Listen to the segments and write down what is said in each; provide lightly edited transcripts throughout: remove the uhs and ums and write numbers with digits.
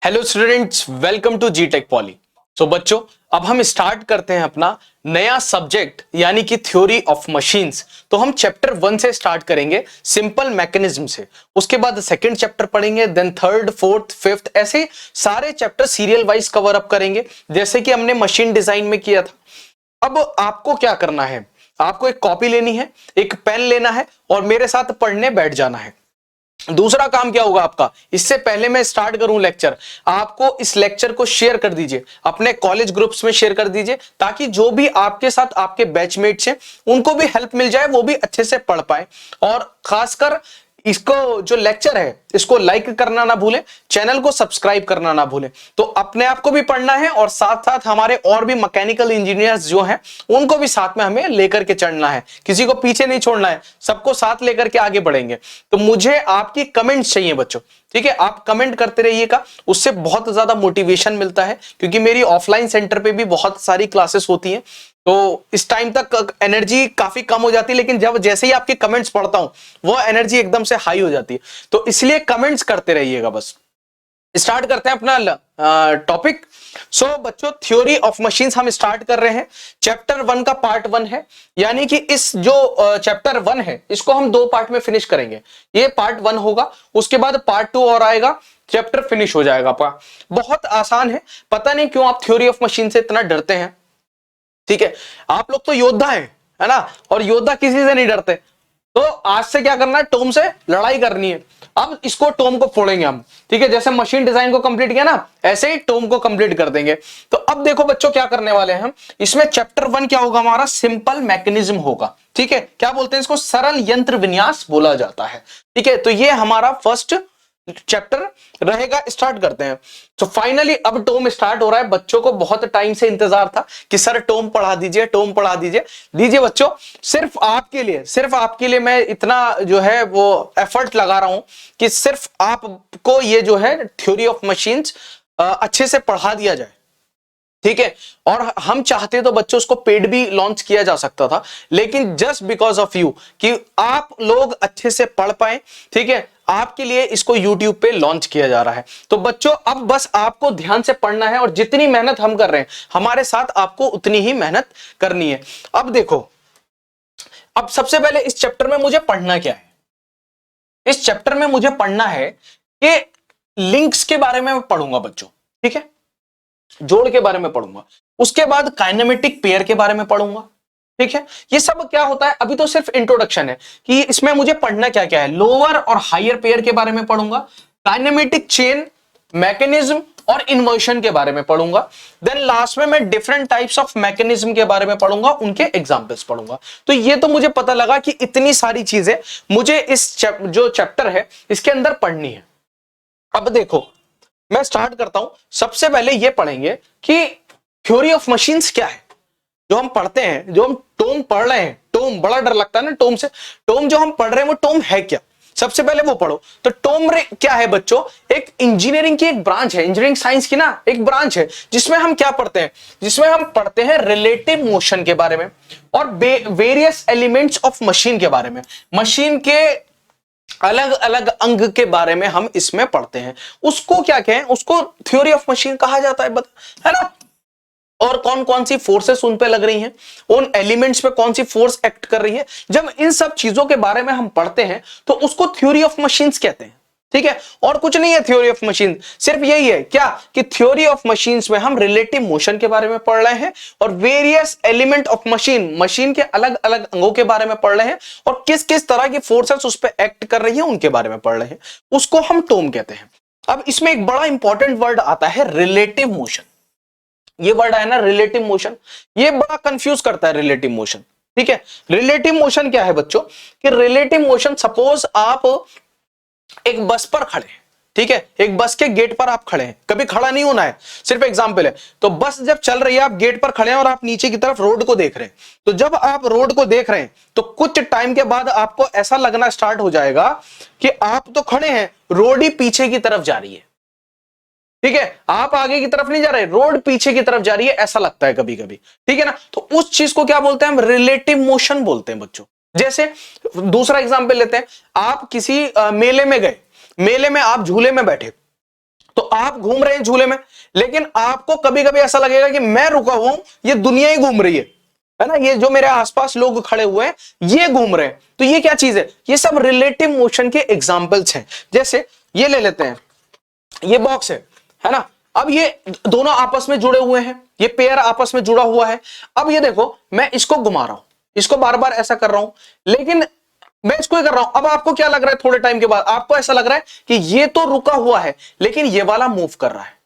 Hello students, welcome to G tech poly. तो बच्चों, अब हम स्टार्ट करते हैं अपना नया सब्जेक्ट यानी कि थ्योरी ऑफ मशीन्स। तो हम चैप्टर 1 से स्टार्ट करेंगे, सिंपल मैकेनिज्म से। उसके बाद सेकंड चैप्टर पढ़ेंगे, देन थर्ड, फोर्थ, फिफ्थ, ऐसे सारे chapter serial wise cover up करेंगे, जैसे कि हमने मशीन डिजाइन में किया था। अब आपको क्या करना है, आपको एक कॉपी लेनी है, एक पेन लेना है और मेरे साथ पढ़ने बैठ जाना है। दूसरा काम क्या होगा आपका, इससे पहले मैं स्टार्ट करूं लेक्चर, आपको इस लेक्चर को शेयर कर दीजिए, अपने कॉलेज ग्रुप्स में शेयर कर दीजिए, ताकि जो भी आपके साथ आपके बैचमेट्स हैं उनको भी हेल्प मिल जाए, वो भी अच्छे से पढ़ पाए। और खासकर इसको जो लेक्चर है इसको लाइक करना ना भूलें, चैनल को सब्सक्राइब करना ना भूलें। तो अपने आप को भी पढ़ना है और साथ साथ हमारे और भी मैकेनिकल इंजीनियर्स जो हैं उनको भी साथ में हमें लेकर के चलना है, किसी को पीछे नहीं छोड़ना है, सबको साथ लेकर के आगे बढ़ेंगे। तो मुझे आपकी कमेंट्स चाहिए बच्चों, ठीक है? आप कमेंट करते रहिएगा, उससे बहुत ज्यादा मोटिवेशन मिलता है, क्योंकि मेरी ऑफलाइन सेंटर पे भी बहुत सारी क्लासेस होती हैं। तो इस टाइम तक एनर्जी काफी कम हो जाती है, लेकिन जब जैसे ही आपके कमेंट्स पढ़ता हूं वो एनर्जी एकदम से हाई हो जाती है। तो इसलिए कमेंट्स करते रहिएगा। बस स्टार्ट करते हैं अपना टॉपिक। सो बच्चों, थ्योरी ऑफ मशीन्स हम स्टार्ट कर रहे हैं। चैप्टर 1 का पार्ट 1 है, यानी कि इस जो चैप्टर 1 है इसको हम 2 पार्ट में फिनिश करेंगे। ये पार्ट 1 होगा, उसके बाद पार्ट 2 और आएगा, चैप्टर फिनिश हो जाएगा। बहुत आसान है, पता नहीं क्यों आप थ्योरी ऑफ मशीन से इतना डरते हैं। ठीक है, आप लोग तो योद्धा है ना, और योद्धा किसी से नहीं डरते। तो आज से क्या करना है, टोम से लड़ाई करनी है। अब इसको टोम को फोड़ेंगे हम, ठीक है? जैसे मशीन डिजाइन को कंप्लीट किया ना, ऐसे ही टोम को कंप्लीट कर देंगे। तो अब देखो बच्चों, क्या करने वाले हैं हम इसमें। चैप्टर 1 क्या होगा हमारा, सिंपल मैकेनिज्म होगा। ठीक है, क्या बोलते हैं इसको, सरल यंत्र विन्यास बोला जाता है। ठीक है, तो ये हमारा फर्स्ट चैप्टर रहेगा। स्टार्ट करते हैं। तो फाइनली अब टोम स्टार्ट हो रहा है। बच्चों को बहुत टाइम से इंतजार था कि सर टोम पढ़ा दीजिए, टोम पढ़ा दीजिए। दीजिए बच्चों, सिर्फ आपके लिए मैं इतना जो है वो एफर्ट लगा रहा हूं कि सिर्फ आपको ये जो है थ्योरी ऑफ मशीन्स अच्छे से पढ़ा दिया जाए। ठीक है, और हम चाहते तो बच्चों उसको पेड भी लॉन्च किया जा सकता था, लेकिन जस्ट बिकॉज ऑफ यू कि आप लोग अच्छे से पढ़ पाए, ठीक है, आपके लिए इसको YouTube पे लॉन्च किया जा रहा है। तो बच्चों, अब बस आपको ध्यान से पढ़ना है, और जितनी मेहनत हम कर रहे हैं हमारे साथ आपको उतनी ही मेहनत करनी है। अब देखो, अब सबसे पहले इस चैप्टर में मुझे पढ़ना क्या है। इस चैप्टर में मुझे पढ़ना है कि लिंक्स के बारे में मैं पढ़ूंगा बच्चों, ठीक है, जोड़ के बारे में पढ़ूंगा। उसके बाद काइनेमेटिक पेयर के बारे में पढ़ूंगा। ठीक है, ये सब क्या होता है, अभी तो सिर्फ इंट्रोडक्शन है कि इसमें मुझे पढ़ना क्या क्या है। लोअर और हायर पेयर के बारे में पढ़ूंगा, काइनेमेटिक चेन, मैकेनिज्म और इन्वर्शन के बारे में पढ़ूंगा। देन लास्ट में मैं डिफरेंट टाइप्स ऑफ मैकेनिज्म के बारे में पढ़ूंगा, उनके एग्जांपल्स पढ़ूंगा। तो ये तो मुझे पता लगा कि इतनी सारी चीजें मुझे इस जो चैप्टर है इसके अंदर पढ़नी है। अब देखो, मैं स्टार्ट करता हूं। सबसे पहले ये पढ़ेंगे कि थ्योरी ऑफ मशीन्स क्या है। जो हम पढ़ते हैं, जो हम टोम पढ़ रहे हैं, टोम बड़ा डर लगता है ना टोम से। टोम जो हम पढ़ रहे हैं वो टोम है क्या, सबसे पहले वो पढ़ो। तो टोम क्या है बच्चों, एक इंजीनियरिंग की एक ब्रांच है, इंजीनियरिंग साइंस की ना एक ब्रांच है, जिसमें हम क्या पढ़ते हैं, जिसमें हम पढ़ते हैं रिलेटिव मोशन के बारे में और वेरियस एलिमेंट्स ऑफ मशीन के बारे में। मशीन के अलग अलग अंग के बारे में हम इसमें पढ़ते हैं। उसको क्या कहें, उसको थ्योरी ऑफ मशीन कहा जाता है ना। और कौन कौन सी फोर्सेस उन पे लग रही हैं, उन एलिमेंट्स पे कौन सी फोर्स एक्ट कर रही है। जब इन सब चीजों के बारे में हम पढ़ते हैं तो उसको थ्योरी ऑफ मशीन्स कहते हैं। ठीक है, और कुछ नहीं है थ्योरी ऑफ मशीन, सिर्फ यही है क्या कि थ्योरी ऑफ मशीन्स में हम रिलेटिव मोशन के बारे में पढ़ रहे हैं और various element of machine, machine के अलग अलग अंगों के बारे में पढ़ रहे हैं और किस किस तरह की फोर्सेस उस पर एक्ट कर रही है उनके बारे में पढ़ रहे हैं। उसको हम टोम कहते हैं। अब इसमें एक बड़ा इंपॉर्टेंट वर्ड आता है रिलेटिव मोशन। ये वर्ड है ना रिलेटिव मोशन, ये बड़ा कंफ्यूज करता है रिलेटिव मोशन। ठीक है, रिलेटिव मोशन क्या है बच्चों, कि रिलेटिव मोशन, सपोज आप एक बस पर खड़े हैं, ठीक है, एक बस के गेट पर आप खड़े हैं, कभी खड़ा नहीं होना है, सिर्फ एग्जांपल है। तो बस जब चल रही है, आप गेट पर खड़े हैं और आप नीचे की तरफ रोड को देख रहे हैं। तो जब आप रोड को देख रहे हैं तो कुछ टाइम के बाद आपको ऐसा लगना स्टार्ट हो जाएगा कि आप तो खड़े हैं, रोड ही पीछे की तरफ जा रही है। ठीक है, आप आगे की तरफ नहीं जा रहे, रोड पीछे की तरफ जा रही है, ऐसा लगता है कभी कभी। ठीक है ना, तो उस चीज को क्या बोलते हैं हम, रिलेटिव मोशन बोलते हैं बच्चों। जैसे दूसरा एग्जांपल लेते हैं, आप किसी मेले में गए, मेले में आप झूले में बैठे, तो आप घूम रहे हैं झूले में, लेकिन आपको कभी कभी ऐसा लगेगा कि मैं रुका हुआ हूं, ये दुनिया ही घूम रही है ना, ये जो मेरे आसपास लोग खड़े हुए हैं ये घूम रहे हैं। तो ये क्या चीज है, ये सब रिलेटिव मोशन के एग्जाम्पल्स हैं। जैसे ये ले लेते हैं, ये बॉक्स है ना, अब ये दोनों आपस में जुड़े हुए हैं, ये पेयर आपस में जुड़ा हुआ है। अब ये देखो मैं इसको घुमा रहा हूं, इसको बार बार ऐसा कर रहा हूं, लेकिन मैं इसको ही कर रहा हूं। अब आपको क्या लग रहा है, थोड़े टाइम के बाद आपको ऐसा लग रहा है कि ये तो रुका हुआ है लेकिन ये वाला मूव कर रहा है।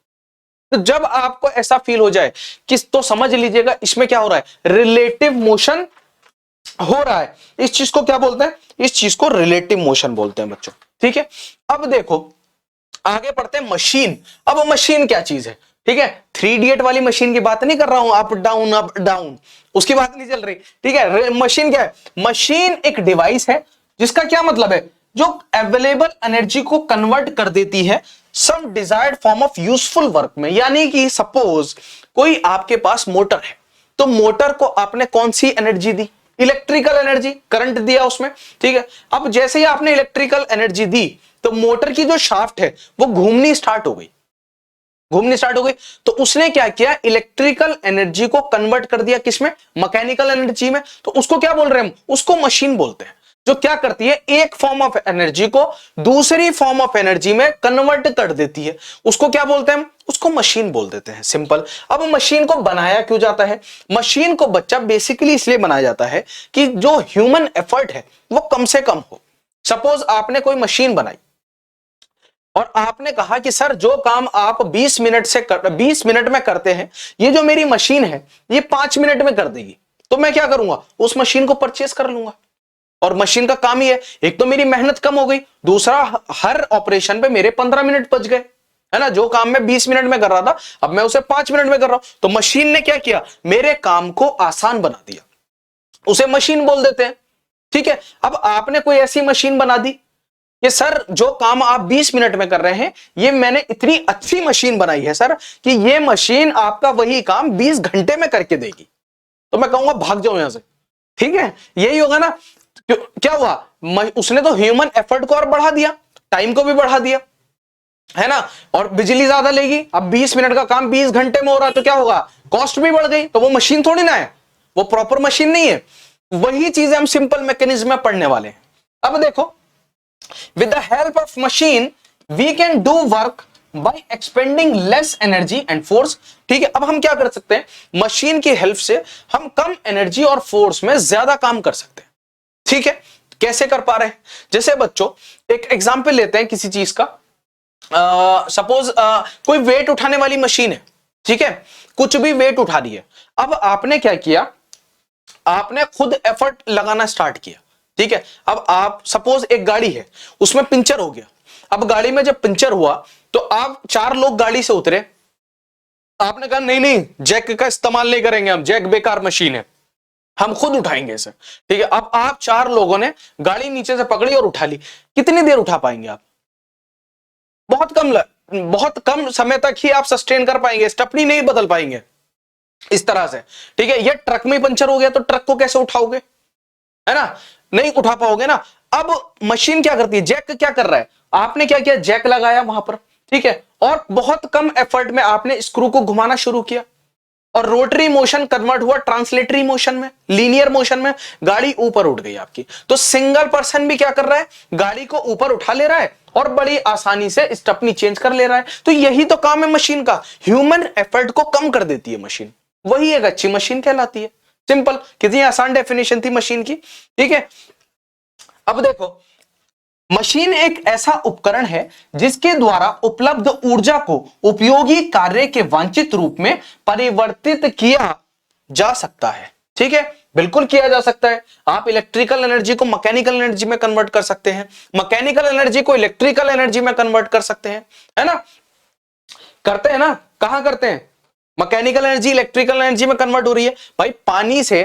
तो जब आपको ऐसा फील हो जाए कि, तो समझ लीजिएगा इसमें क्या हो रहा है, रिलेटिव मोशन हो रहा है। इस चीज को क्या बोलते हैं, इस चीज को रिलेटिव मोशन बोलते हैं बच्चों। ठीक है, अब देखो आगे पढ़ते हैं मशीन। अब मशीन क्या चीज है, ठीक है, 3 इडियट वाली मशीन की बात नहीं कर रहा हूं, अप डाउन उसकी बात नहीं चल रही। ठीक है, मशीन क्या है, मशीन एक डिवाइस है जिसका क्या मतलब है, जो अवेलेबल एनर्जी को कन्वर्ट कर देती है some desired form of useful work में। यानी कि सपोज कोई आपके पास मोटर है, तो मोटर को आपने कौन सी एनर्जी दी, इलेक्ट्रिकल एनर्जी, करंट दिया उसमें। ठीक है, अब जैसे ही आपने इलेक्ट्रिकल एनर्जी दी तो मोटर की जो शाफ्ट है वो घूमनी स्टार्ट हो गई, घूमनी स्टार्ट हो गई। तो उसने क्या किया, इलेक्ट्रिकल एनर्जी को कन्वर्ट कर दिया किसमें, मैकेनिकल एनर्जी में। तो उसको क्या बोल रहे हैं हम, उसको मशीन बोलते हैं, जो क्या करती है, एक फॉर्म ऑफ एनर्जी को दूसरी फॉर्म ऑफ एनर्जी में कन्वर्ट कर देती है। उसको क्या बोलते हैं हम, उसको मशीन बोल देते हैं, सिंपल। अब मशीन को बनाया क्यों जाता है, मशीन को बच्चा बेसिकली इसलिए बनाया जाता है कि जो ह्यूमन एफर्ट है वो कम से कम हो। सपोज आपने कोई मशीन बनाई और आपने कहा कि सर जो काम आप 20 मिनट में करते हैं, ये जो मेरी मशीन है ये 5 मिनट में कर देगी। तो मैं क्या करूंगा, उस मशीन को परचेस कर लूंगा। और मशीन का काम ही है, एक तो मेरी मेहनत कम हो गई, दूसरा हर ऑपरेशन पे मेरे 15 मिनट बच गए, है ना। जो काम मैं 20 मिनट में कर रहा था अब मैं उसे 5 मिनट में कर रहा हूं। तो मशीन ने क्या किया, मेरे काम को आसान बना दिया, उसे मशीन बोल देते हैं। ठीक है, अब आपने कोई ऐसी मशीन बना दी कि सर जो काम आप 20 मिनट में कर रहे हैं, ये मैंने इतनी अच्छी मशीन बनाई है सर कि ये मशीन आपका वही काम 20 घंटे में करके देगी। तो मैं कहूंगा भाग जाओ यहां से। ठीक है, यही होगा ना। क्या हुआ, उसने तो ह्यूमन एफर्ट को और बढ़ा दिया, टाइम को भी बढ़ा दिया, है ना, और बिजली ज्यादा लेगी। अब 20 मिनट का काम 20 घंटे में हो रहा है तो क्या होगा, कॉस्ट भी बढ़ गई। तो वो मशीन थोड़ी ना है, वो प्रॉपर मशीन नहीं है। वही चीजें हम सिंपल मैकेनिज्म में पढ़ने वाले हैं। अब देखो, with the help of machine we can do work by expending less energy and force। ठीक है, अब हम क्या कर सकते हैं, मशीन की हेल्प से हम कम एनर्जी और फोर्स में ज्यादा काम कर सकते हैं। ठीक है, कैसे कर पा रहे हैं, जैसे बच्चों एक एग्जांपल लेते हैं किसी चीज का। सपोज कोई वेट उठाने वाली मशीन है, ठीक है, कुछ भी वेट उठा रही है। अब आपने क्या किया, आपने खुद एफर्ट लगाना स्टार्ट किया। ठीक है, अब आप सपोज एक गाड़ी है, उसमें पंचर हो गया। अब गाड़ी में जब पंचर हुआ तो आप 4 लोग गाड़ी से उतरे, आपने कहा नहीं नहीं जैक का इस्तेमाल नहीं करेंगे हम, जैक बेकार मशीन है, हम खुद उठाएंगे इसे। ठीक है, अब आप 4 लोगों ने गाड़ी नीचे से पकड़ी और उठा ली। कितनी देर उठा पाएंगे आप, बहुत कम समय तक ही आप सस्टेन कर पाएंगे, स्टेपनी नहीं बदल पाएंगे इस तरह से। ठीक है, ये ट्रक में पंचर हो गया तो ट्रक को कैसे उठाओगे, है ना, नहीं उठा पाओगे ना। अब मशीन क्या करती है, जैक क्या कर रहा है, आपने क्या किया, जैक लगाया वहां पर। ठीक है, और बहुत कम एफर्ट में आपने स्क्रू को घुमाना शुरू किया और रोटरी मोशन कन्वर्ट हुआ ट्रांसलेटरी मोशन में, लीनियर मोशन में, गाड़ी ऊपर उठ गई आपकी। तो सिंगल पर्सन भी क्या कर रहा है, गाड़ी को ऊपर उठा ले रहा है और बड़ी आसानी से स्टेपनी चेंज कर ले रहा है। तो यही तो काम है मशीन का, ह्यूमन एफर्ट को कम कर देती है मशीन, वही एक अच्छी मशीन कहलाती है। सिंपल, कितनी आसान डेफिनेशन थी मशीन की। ठीक है, अब देखो, मशीन एक ऐसा उपकरण है जिसके द्वारा उपलब्ध ऊर्जा को उपयोगी कार्य के वांछित रूप में परिवर्तित किया जा सकता है। ठीक है, बिल्कुल किया जा सकता है। आप इलेक्ट्रिकल एनर्जी को मैकेनिकल एनर्जी में कन्वर्ट कर सकते हैं, मैकेनिकल एनर्जी को इलेक्ट्रिकल एनर्जी में कन्वर्ट कर सकते हैं, है ना, करते हैं ना, कहां करते हैं, मैकेनिकल एनर्जी इलेक्ट्रिकल एनर्जी में कन्वर्ट हो रही है। भाई पानी से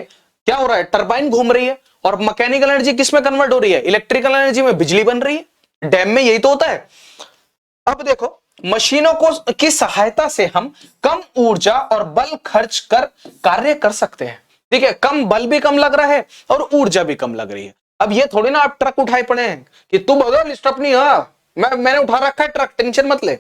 क्या हो रहा है, टरबाइन घूम रही है, और मैकेनिकल एनर्जी किस में कन्वर्ट हो रही है, इलेक्ट्रिकल एनर्जी में, बिजली बन रही है। डैम में यही तो होता है। अब देखो, मशीनों को की सहायता से हम कम ऊर्जा और बल खर्च कर कार्य कर सकते हैं। ठीक है, कम बल भी कम लग रहा है और ऊर्जा भी कम लग रही है। अब ये थोड़ी ना आप ट्रक उठाए पड़े हैं कि तू बदल स्टेपनी, हाँ मैंने उठा रखा है ट्रक, टेंशन मत ले।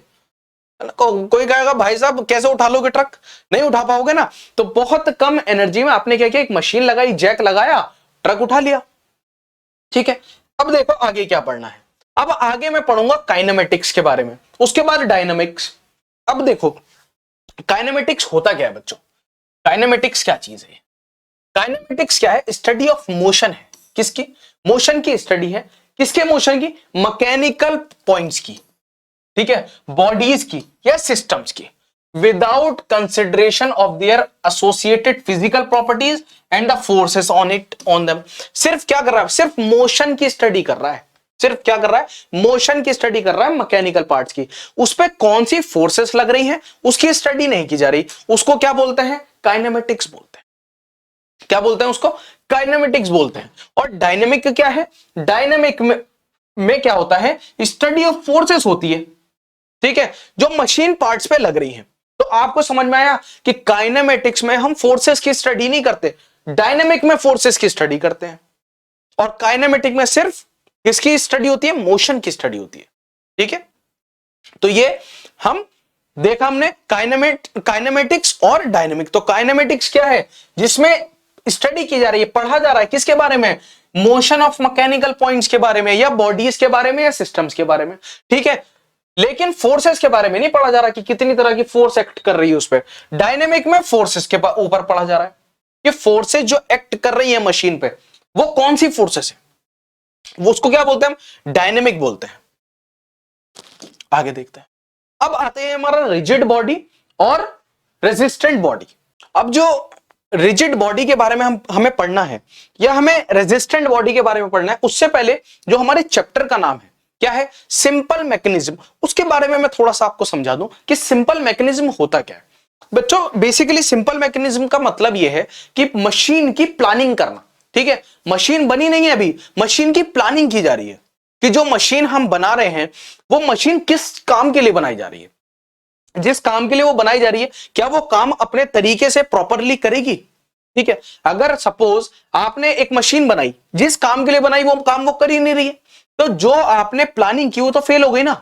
कोई कहेगा भाई साहब कैसे उठा लोगे ट्रक, नहीं उठा पाओगे ना। तो बहुत कम एनर्जी में आपने क्या किया, एक मशीन लगाई, जैक लगाया, ट्रक उठा लिया। ठीक है, अब देखो आगे क्या पढ़ना है। अब आगे मैं पढ़ूंगा काइनेमेटिक्स के बारे में, उसके बाद डायनामिक्स। अब देखो काइनेमेटिक्स होता क्या है बच्चों, काइनेमेटिक्स क्या चीज है। काइनेमेटिक्स क्या है, स्टडी ऑफ मोशन है। किसकी, मोशन की स्टडी है। किसके मोशन की, मैकेनिकल पॉइंट्स की, ठीक है, बॉडीज की या सिस्टम्स की, without consideration of their associated physical properties and the forces on it on them. सिर्फ क्या कर रहा है, सिर्फ मोशन की स्टडी कर रहा है। सिर्फ क्या कर रहा है, मोशन की स्टडी कर रहा है, मैकेनिकल पार्ट्स की। उस पर कौन सी फोर्सेस लग रही हैं उसकी स्टडी नहीं की जा रही। उसको क्या बोलते हैं, काइनेमेटिक्स बोलते हैं। क्या बोलते हैं उसको, काइनेमेटिक्स बोलते हैं। और डायनेमिक क्या है, डायनेमिक में क्या होता है, स्टडी ऑफ फोर्सेस होती है। ठीक है, जो मशीन पार्ट्स पे लग रही हैं। तो आपको समझ में आया कि काइनेमेटिक्स में हम फोर्सेस की स्टडी नहीं करते, डायनेमिक में फोर्सेस की स्टडी करते हैं। और काइनेमेटिक में सिर्फ किसकी स्टडी होती है, मोशन की स्टडी होती है। ठीक है, तो ये हम देखा हमने काइनेमेटिक्स और डायनेमिक। तो काइनेमेटिक्स क्या है, जिसमें स्टडी की जा रही है, पढ़ा जा रहा है किसके बारे में, मोशन ऑफ मैकेनिकल पॉइंट्स के बारे में, या बॉडीज के बारे में, या सिस्टम्स के बारे में। ठीक है, लेकिन फोर्सेस के बारे में नहीं पढ़ा जा रहा कि कितनी तरह की फोर्स एक्ट कर रही है उस पर। डायनेमिक में फोर्सेस के ऊपर पढ़ा जा रहा है कि फोर्सेस जो एक्ट कर रही है मशीन पे वो कौन सी फोर्सेस है, वो उसको क्या बोलते हैं, हम डायनेमिक बोलते हैं। आगे देखते हैं। अब आते हैं हमारा रिजिड बॉडी और रेजिस्टेंट बॉडी। अब जो रिजिड बॉडी के बारे में हमें पढ़ना है या हमें रेजिस्टेंट बॉडी के बारे में पढ़ना है, उससे पहले जो हमारे चैप्टर का नाम है क्या है, सिंपल मैकेनिज्म, उसके बारे में मैं थोड़ा सा आपको समझा दूं कि सिंपल मैकेनिज्म होता क्या है। बच्चों बेसिकली सिंपल मैकेनिज्म का मतलब यह है कि मशीन की प्लानिंग करना। ठीक है, मशीन बनी नहीं है अभी, मशीन की प्लानिंग की जा रही है कि जो मशीन हम बना रहे हैं वो मशीन किस काम के लिए बनाई जा रही है, जिस काम के लिए वो बनाई जा रही है क्या वो काम अपने तरीके से प्रॉपरली करेगी। ठीक है, अगर सपोज आपने एक मशीन बनाई, जिस काम के लिए बनाई वो काम वो कर ही नहीं रही है, तो जो आपने प्लानिंग की वो तो फेल हो गई ना।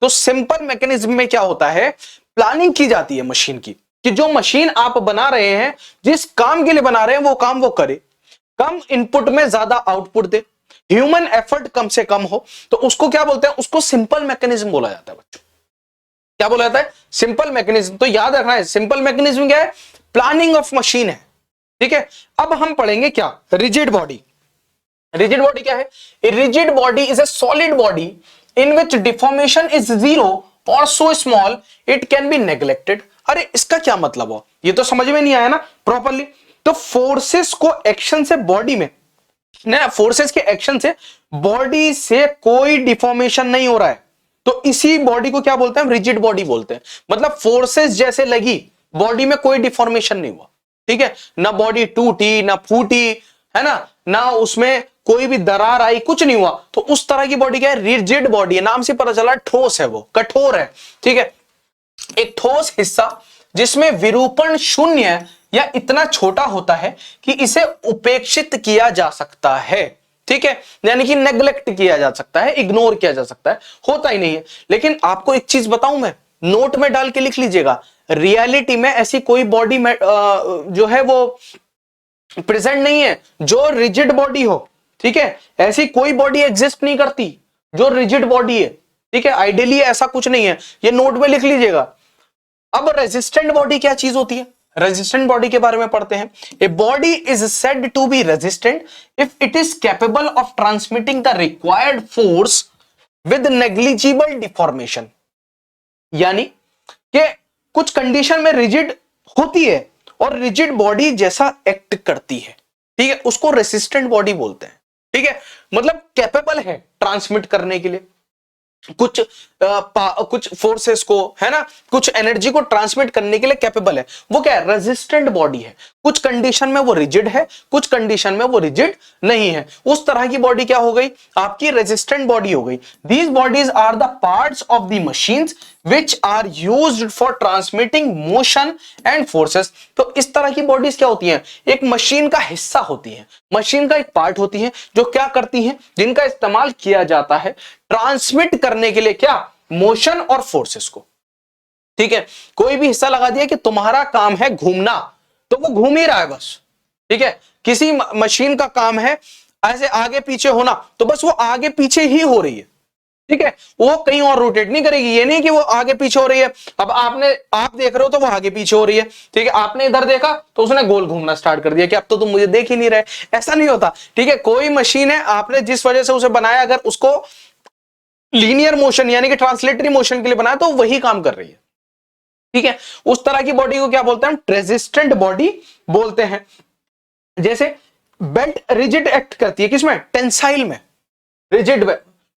तो सिंपल मैकेनिज्म में क्या होता है, प्लानिंग की जाती है मशीन की कि जो मशीन आप बना रहे हैं, जिस काम के लिए बना रहे हैं वो काम वो करे, कम इनपुट में ज्यादा आउटपुट दे, ह्यूमन एफर्ट कम से कम हो। तो उसको क्या बोलते हैं, उसको सिंपल मैकेनिज्म बोला जाता है बच्चों। क्या बोला जाता है, सिंपल मैकेनिज्म। तो याद रखना है सिंपल मैकेनिज्म क्या है, प्लानिंग ऑफ मशीन है। ठीक है, अब हम पढ़ेंगे क्या, रिजिड बॉडी। रिजिड बॉडी क्या है, a rigid body is a solid body in which deformation is zero और so small it can be neglected. अरे इसका क्या मतलब हो, ये तो समझ में नहीं आया ना प्रॉपरली। तो फोर्सेस को एक्शन से बॉडी में ना, फोर्सेस के एक्शन से बॉडी से कोई डिफॉर्मेशन नहीं हो रहा है, तो इसी बॉडी को क्या बोलते हैं, रिजिड बॉडी बोलते हैं। मतलब फोर्सेस जैसे लगी, बॉडी में कोई डिफॉर्मेशन नहीं हुआ। ठीक है, ना बॉडी टूटी ना फूटी, है ना उसमें कोई भी दरार आई, कुछ नहीं हुआ। तो उस तरह की बॉडी क्या है, रिजिड बॉडी है। नाम से पता चला ठोस है, वो कठोर है। ठीक है, एक ठोस हिस्सा जिसमें विरूपण शून्य या इतना छोटा होता है कि इसे उपेक्षित किया जा सकता है। ठीक है, यानी कि नेग्लेक्ट किया जा सकता है, इग्नोर किया जा सकता है, होता ही नहीं है। लेकिन आपको एक चीज बताऊं, मैं नोट में डाल के लिख लीजिएगा, रियलिटी में ऐसी कोई बॉडी जो है वो प्रेजेंट नहीं है जो रिजिड बॉडी हो। ठीक है, ऐसी कोई बॉडी एग्जिस्ट नहीं करती जो रिजिड बॉडी है। ठीक है, आइडियली ऐसा कुछ नहीं है, ये नोट में लिख लीजिएगा। अब रेजिस्टेंट बॉडी क्या चीज होती है, रेजिस्टेंट बॉडी के बारे में पढ़ते हैं। A body is said to be resistant if it is capable of transmitting the required force with negligible deformation. यानी कि कुछ कंडीशन में रिजिड होती है और रिजिड बॉडी जैसा एक्ट करती है। ठीक है, उसको रेसिस्टेंट बॉडी बोलते हैं। ठीक है, मतलब कैपेबल है ट्रांसमिट करने के लिए कुछ फोर्सेस को, है ना, कुछ एनर्जी को ट्रांसमिट करने के लिए कैपेबल है। वो क्या है, रेजिस्टेंट बॉडी है। कुछ कंडीशन में वो रिजिड है, कुछ कंडीशन में वो रिजिड नहीं है। उस तरह की बॉडी क्या हो गई, आपकी रेजिस्टेंट बॉडी हो गई। These bodies are the parts of the machines which are used for transmitting motion and forces. तो इस तरह की बॉडीज क्या होती हैं, एक मशीन का हिस्सा होती है, मशीन का एक पार्ट होती है जो क्या करती हैं, जिनका इस्तेमाल किया जाता है ट्रांसमिट करने के लिए क्या, मोशन और फोर्सेस को। ठीक है, कोई भी हिस्सा लगा दिया कि तुम्हारा काम है घूमना, तो वो घूम ही रहा है बस। ठीक है, किसी मशीन का काम है ऐसे आगे पीछे होना, तो बस वो आगे पीछे ही हो रही है। ठीक है, वो कहीं और रोटेट नहीं करेगी। ये नहीं कि वो आगे पीछे हो रही है, अब आप देख रहे हो तो वो आगे पीछे हो रही है। ठीक है, आपने इधर देखा तो उसने गोल घूमना स्टार्ट कर दिया कि अब तो तुम मुझे देख ही नहीं रहे। ऐसा नहीं होता। ठीक है, कोई मशीन है, आपने जिस वजह से उसे बनाया, अगर उसको लीनियर मोशन यानी कि ट्रांसलेटरी मोशन के लिए बनाया, तो वही काम कर रही है। ठीक है, उस तरह की बॉडी को क्या बोलते हैं? रेजिस्टेंट बॉडी बोलते हैं। जैसे बेल्ट रिजिड एक्ट करती है, किसमें? टेंसाइल में। रिजिड,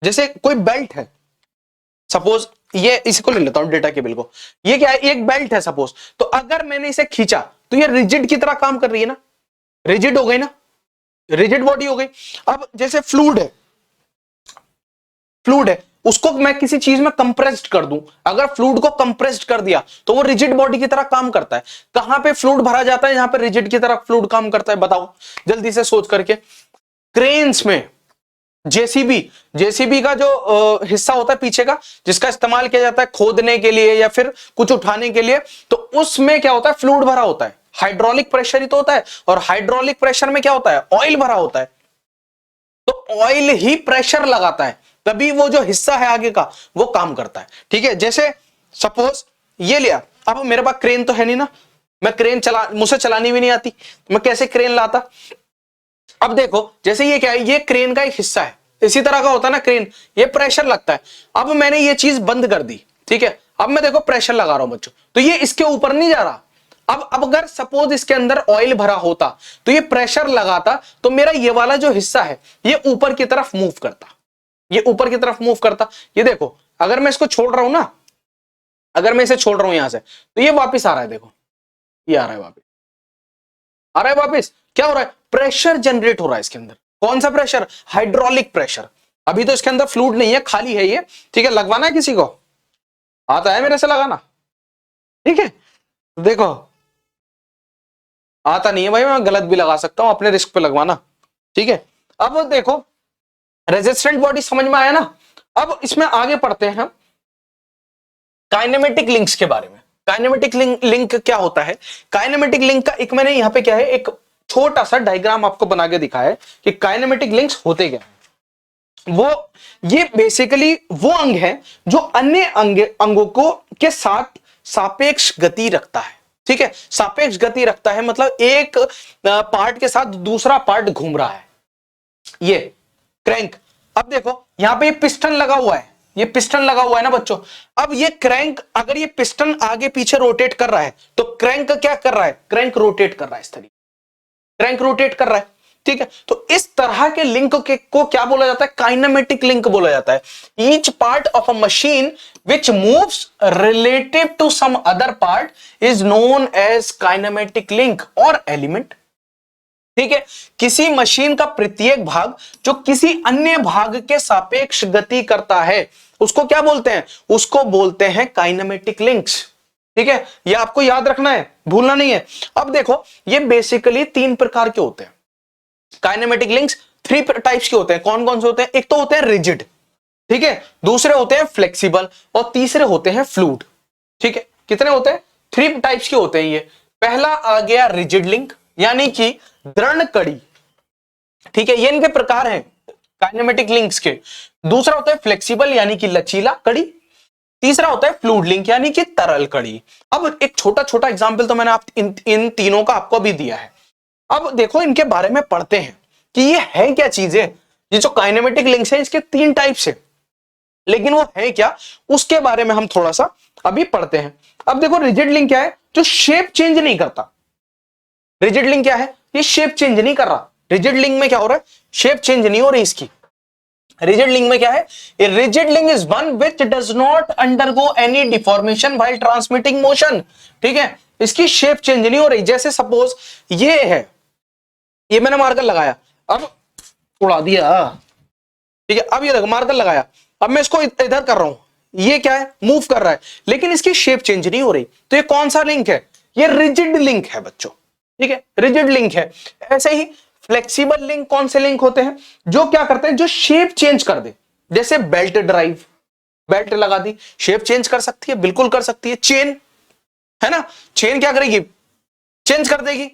जैसे कोई बेल्ट है, सपोज ये, इसको ले लेता हूं डेटा केबल को, ये क्या है? एक बेल्ट है सपोज, तो अगर मैंने इसे खींचा तो ये रिजिड की तरह काम कर रही है ना, रिजिड हो गई ना, रिजिड बॉडी हो गई। अब जैसे फ्लूइड है, फ्लूइड है, उसको मैं किसी चीज में कंप्रेस्ड कर दूं, अगर फ्लूइड को कंप्रेस्ड कर दिया तो वो रिजिड बॉडी की तरह काम करता है। कहां पे फ्लूइड भरा जाता है? जहां पे रिजिड की तरह फ्लूइड काम करता है, बताओ जल्दी से सोच करके। क्रेन्स में, जेसीबी का जो हिस्सा होता है पीछे का, जिसका इस्तेमाल किया जाता है खोदने के लिए या फिर कुछ उठाने के लिए, तो उसमें क्या होता है? फ्लूइड भरा होता है। हाइड्रोलिक प्रेशर ही तो होता है, और हाइड्रोलिक प्रेशर में क्या होता है? ऑयल भरा होता है। तो ऑयल ही प्रेशर लगाता है, तभी वो जो हिस्सा है आगे का वो काम करता है। ठीक है, जैसे सपोज ये लिया, अब मेरे पास क्रेन तो है नहीं ना, मैं क्रेन मुझसे चलानी भी नहीं आती, मैं कैसे क्रेन लाता? अब देखो, जैसे ये क्या है? ये क्रेन का एक हिस्सा है, इसी तरह का होता है ना क्रेन, ये प्रेशर लगता है। अब मैंने ये चीज बंद कर दी, ठीक है, अब मैं देखो प्रेशर लगा रहा हूं बच्चों, तो ये इसके ऊपर नहीं जा रहा। अब अगर सपोज इसके अंदर ऑयल भरा होता तो ये प्रेशर लगाता, तो मेरा ये वाला जो हिस्सा है ये ऊपर की तरफ मूव करता, ये ऊपर की तरफ मूव करता। ये देखो, अगर मैं इसको छोड़ रहा हूं ना, अगर मैं इसे छोड़ रहा हूं यहां से, तो ये वापिस आ रहा है, देखो ये आ रहा है वापिस, आ रहा है वापिस। क्या हो रहा है? प्रेशर जनरेट हो रहा है इसके अंदर। कौन सा प्रेशर? Hydraulic pressure. अभी तो इसके अंदर फ्लूइड नहीं है, खाली है ये। ठीक है, लगवाना है किसी को? आता है मेरे से लगाना? ठीक है, देखो आता नहीं है भाई, मैं गलत भी लगा सकता हूं, अपने रिस्क पे लगवाना। ठीक है, अब देखो रेजिस्टेंट बॉडी समझ में आया ना। अब इसमें आगे पढ़ते हैं हम काइनेमेटिक लिंक्स के बारे में। काइनेमेटिक लिंक क्या होता है? काइनेमेटिक लिंक का एक मैंने यहां पे क्या है, एक छोटा सा डायग्राम आपको बना के दिखाया है कि काइनेमेटिक लिंक्स होते क्या है। वो ये बेसिकली वो अंग है जो अन्य अंगों को के साथ सापेक्ष गति रखता है। ठीक है, सापेक्ष गति रखता है मतलब एक पार्ट के साथ दूसरा पार्ट घूम रहा है, ये क्रैंक। अब देखो यहां पे ये पिस्टन लगा हुआ है, ये पिस्टन लगा हुआ है ना बच्चों। अब ये क्रैंक, अगर ये पिस्टन आगे पीछे रोटेट कर रहा है तो क्रैंक क्या कर रहा है? क्रैंक रोटेट कर रहा है, इस तरीके क्रैंक रोटेट कर रहा है। ठीक है, तो इस तरह के लिंक को क्या बोला जाता है? काइनेमेटिक लिंक बोला जाता है। Each part of a machine which moves relative to some other part is known as kinematic link और एलिमेंट। ठीक है, किसी मशीन का प्रत्येक भाग जो किसी अन्य भाग के सापेक्ष गति करता है उसको क्या बोलते हैं? उसको बोलते हैं काइनेमेटिक लिंक्स। ठीक है, ये आपको याद रखना है, भूलना नहीं है। अब देखो ये बेसिकली 3 प्रकार के होते हैं काइनेमेटिक लिंक्स। 3 टाइप्स के होते हैं। कौन कौन से होते हैं? एक तो होते हैं रिजिड, ठीक है, दूसरे होते हैं फ्लेक्सिबल, और तीसरे होते हैं फ्लूइड। ठीक है, कितने होते हैं? 3 टाइप्स के होते हैं ये। पहला आ गया रिजिड लिंक यानी कि दृढ़ कड़ी। ठीक है, ये इनके प्रकार हैं काइनेमेटिक लिंक्स के। दूसरा होता है फ्लेक्सिबल यानी कि लचीला कड़ी। तीसरा होता है फ्लूइड लिंक यानी कि तरल कड़ी। अब एक छोटा छोटा एग्जांपल तो मैंने इन तीनों का आपको भी दिया है। अब देखो इनके बारे में पढ़ते हैं कि ये है क्या चीजें। ये जो काइनेमेटिक लिंक्स हैं इसके 3 टाइप्स है, लेकिन वो है क्या उसके बारे में हम थोड़ा सा अभी पढ़ते हैं। अब देखो रिजिड लिंक क्या है? जो शेप चेंज नहीं करता। रिजिड लिंक क्या है? ये शेप चेंज नहीं कर रहा। रिजिड लिंक में क्या हो रहा है? शेप चेंज नहीं हो रही इसकी। रिजिड लिंक में क्या है? A rigid link is one which does not undergo any deformation while transmitting motion. ठीक है, इसकी शेप चेंज नहीं हो रही। जैसे सपोज ये है, ये मैंने मार्कर लगाया, अब उड़ा दिया। ठीक है, अब ये देखो मार्कर लगाया, अब मैं इसको इधर कर रहा हूं, ये क्या है? मूव कर रहा है, लेकिन इसकी शेप चेंज नहीं हो रही। तो ये कौन सा लिंक है? ये रिजिड लिंक है बच्चों। ठीक है, रिजिड लिंक है। ऐसे ही फ्लेक्सिबल लिंक कौन से लिंक होते हैं? जो क्या करते हैं? जो शेप चेंज कर दे। जैसे बेल्ट ड्राइव, बेल्ट लगा दी, शेप चेंज कर सकती है, बिल्कुल कर सकती है। चेन है ना, चेन क्या करेगी, चेंज कर देगी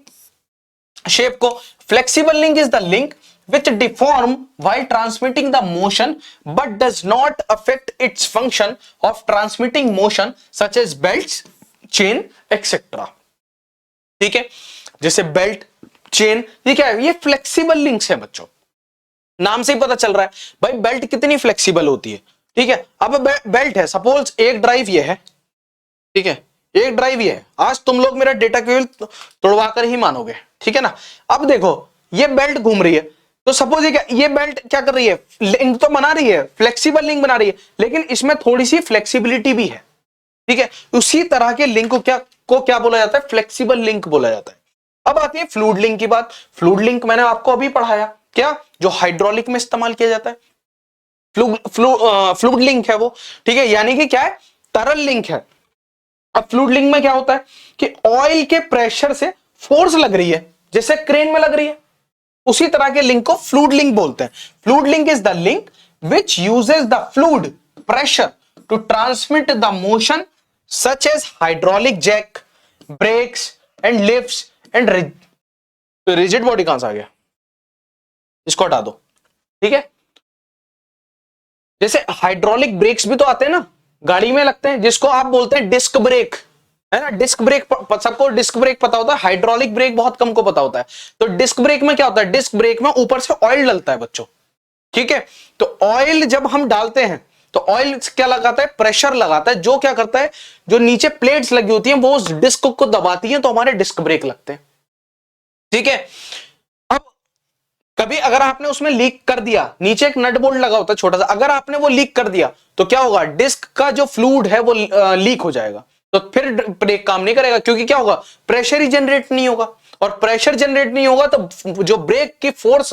शेप को। Flexible link is the link which deform while transmitting the motion but does not affect its function of transmitting motion such as belts, chain, etc. ठीक है, जैसे बेल्ट, चेन, ये क्या है, ये फ्लेक्सिबल लिंक्स है बच्चों, नाम से ही पता चल रहा है भाई बेल्ट कितनी फ्लेक्सिबल होती है। ठीक है, अब बेल्ट है, सपोज एक ड्राइव ये है, ठीक है, एक ड्राइव ये है, आज तुम लोग मेरा डेटा केवल तोड़वा कर ही मानोगे, ठीक है ना। अब देखो ये बेल्ट घूम रही है, तो सपोज ये बेल्ट क्या कर रही है, लिंक तो बना रही है, फ्लेक्सिबल लिंक बना रही है, लेकिन इसमें थोड़ी सी फ्लेक्सिबिलिटी भी है। ठीक है, उसी तरह के लिंक को क्या बोला जाता है, फ्लेक्सिबल लिंक बोला जाता है। अब आती है फ्लूइड लिंक की बात। फ्लूइड लिंक मैंने आपको अभी पढ़ाया, क्या, जो हाइड्रोलिक में इस्तेमाल किया जाता है, फ्लूइड लिंक है वो। ठीक है, यानी कि क्या है, तरल लिंक है। अब फ्लूइड लिंक में क्या होता है कि ऑयल के प्रेशर से फोर्स लग रही है, जैसे क्रेन में लग रही है, उसी तरह के लिंक को फ्लूइड लिंक बोलते हैं। Fluid link is the link which uses the fluid pressure to transmit the motion such as hydraulic jack, brakes and lifts and rigid body. कहां से आ गया, इसको हटा दो। ठीक है, जैसे हाइड्रोलिक ब्रेक्स भी तो आते हैं ना, गाड़ी में लगते हैं, जिसको आप बोलते हैं डिस्क ब्रेक, है ना। डिस्क ब्रेक सबको डिस्क ब्रेक पता होता है, हाइड्रोलिक ब्रेक बहुत कम को पता होता है। तो डिस्क ब्रेक में क्या होता है, डिस्क ब्रेक में ऊपर से ऑयल डलता है बच्चों। ठीक है, तो ऑयल जब हम डालते हैं तो ऑयल क्या लगाता है, प्रेशर लगाता है, जो क्या करता है, जो नीचे प्लेट्स लगी होती हैं वो उस डिस्क को दबाती हैं, तो हमारे डिस्क ब्रेक लगते हैं। ठीक है, अब कभी अगर आपने उसमें लीक कर दिया, नीचे एक नट बोल्ट लगा होता है छोटा सा, अगर आपने वो लीक कर दिया तो क्या होगा, डिस्क का जो फ्लूइड है वो लीक हो जाएगा, तो फिर ब्रेक काम नहीं करेगा, क्योंकि क्या होगा, प्रेशर ही जनरेट नहीं होगा, और प्रेशर जनरेट नहीं होगा तो जो ब्रेक की फोर्स